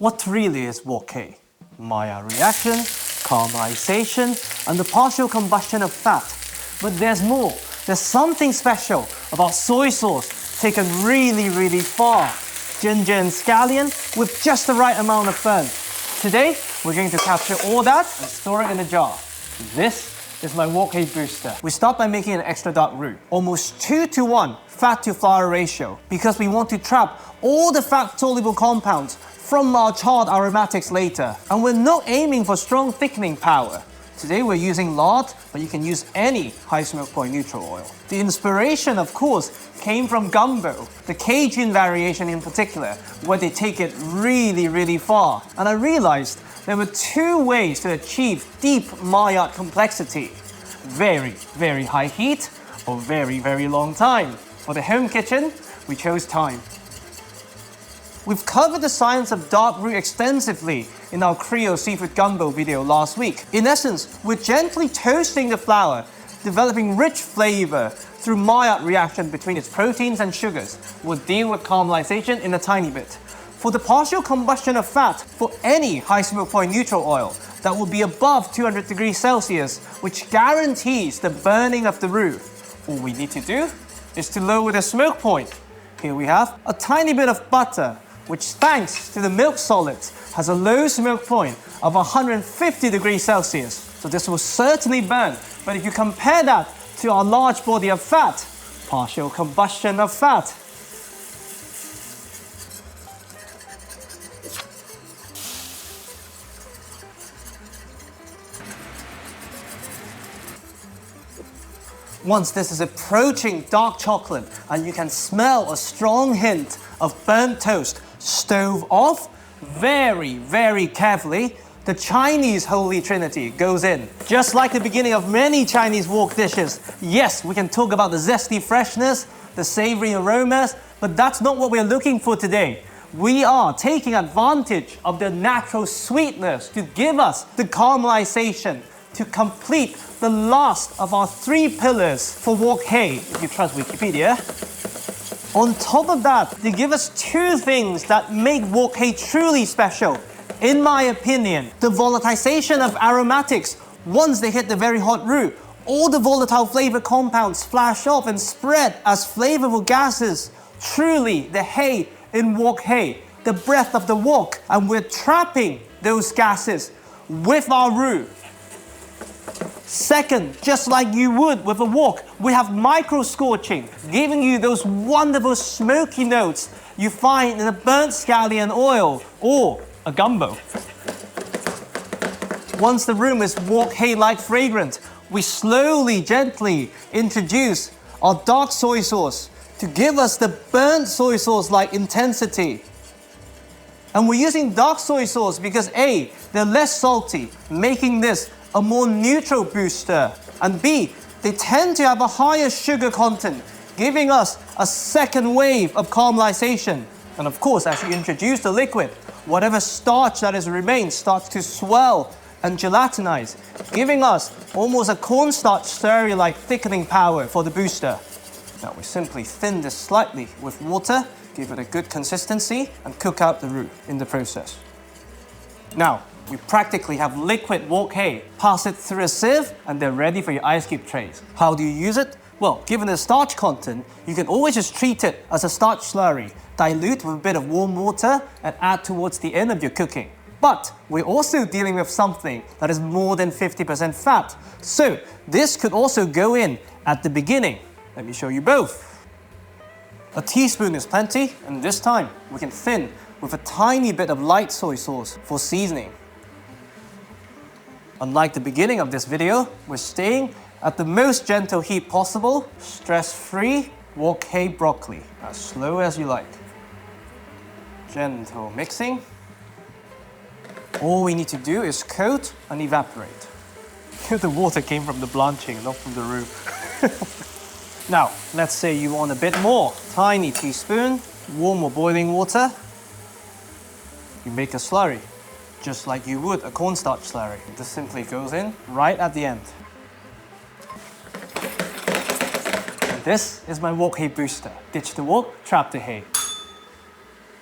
What really is Wok-Hei? Maillard reaction, caramelisation, and the partial combustion of fat. But there's more. There's something special about soy sauce taken really, really far. Ginger and scallion with just the right amount of burn. Today, we're going to capture all that and store it in a jar. This is my Wok-Hei booster. We start by making an extra dark roux. Almost 2:1 fat to flour ratio because we want to trap all the fat-soluble compounds from our charred aromatics later. And we're not aiming for strong thickening power. Today we're using lard, but you can use any high smoke point neutral oil. The inspiration, of course, came from gumbo, the Cajun variation in particular, where they take it really, really far. And I realized there were two ways to achieve deep Maillard complexity. Very, very high heat or very, very long time. For the home kitchen, we chose time. We've covered the science of dark roux extensively in our Creole seafood gumbo video last week. In essence, we're gently toasting the flour, developing rich flavor through Maillard reaction between its proteins and sugars. We'll deal with caramelization in a tiny bit. For the partial combustion of fat, for any high smoke point neutral oil, that will be above 200 degrees Celsius, which guarantees the burning of the roux. All we need to do is to lower the smoke point. Here we have a tiny bit of butter, which thanks to the milk solids has a low smoke point of 150 degrees Celsius. So this will certainly burn. But if you compare that to our large body of fat, partial combustion of fat. Once this is approaching dark chocolate and you can smell a strong hint of burnt toast, stove off, very, very carefully, the Chinese holy trinity goes in. Just like the beginning of many Chinese wok dishes, yes, we can talk about the zesty freshness, the savory aromas, but that's not what we're looking for today. We are taking advantage of the natural sweetness to give us the caramelization, to complete the last of our 3 pillars for Wok-Hei, if you trust Wikipedia. On top of that, they give us 2 things that make Wok-Hei truly special. In my opinion, the volatilization of aromatics. Once they hit the very hot roux, all the volatile flavor compounds flash off and spread as flavorful gases. Truly, the Hei in Wok-Hei, the breath of the wok, and we're trapping those gases with our roux. Second, just like you would with a wok, we have micro-scorching, giving you those wonderful smoky notes you find in a burnt scallion oil or a gumbo. Once the room is Wok-Hei-like fragrant, we slowly, gently introduce our dark soy sauce to give us the burnt soy sauce-like intensity. And we're using dark soy sauce because A, they're less salty, making this a more neutral booster, and B, they tend to have a higher sugar content, giving us a second wave of caramelization. And of course, as you introduce the liquid, whatever starch that has remained starts to swell and gelatinize, giving us almost a cornstarch slurry-like thickening power for the booster. Now we simply thin this slightly with water, give it a good consistency, and cook out the roux in the process. Now, we practically have liquid Wok-Hei. Pass it through a sieve and they're ready for your ice cube trays. How do you use it? Well, given the starch content, you can always just treat it as a starch slurry, dilute with a bit of warm water and add towards the end of your cooking. But we're also dealing with something that is more than 50% fat. So this could also go in at the beginning. Let me show you both. A teaspoon is plenty, and this time we can thin with a tiny bit of light soy sauce for seasoning. Unlike the beginning of this video, we're staying at the most gentle heat possible, stress-free Wok-Hei broccoli, as slow as you like. Gentle mixing. All we need to do is coat and evaporate. The water came from the blanching, not from the roux. Now, let's say you want a bit more. Tiny teaspoon, warm or boiling water. You make a slurry, just like you would a cornstarch slurry. This simply goes in right at the end. And this is my Wok-Hei booster. Ditch the wok, trap the hay.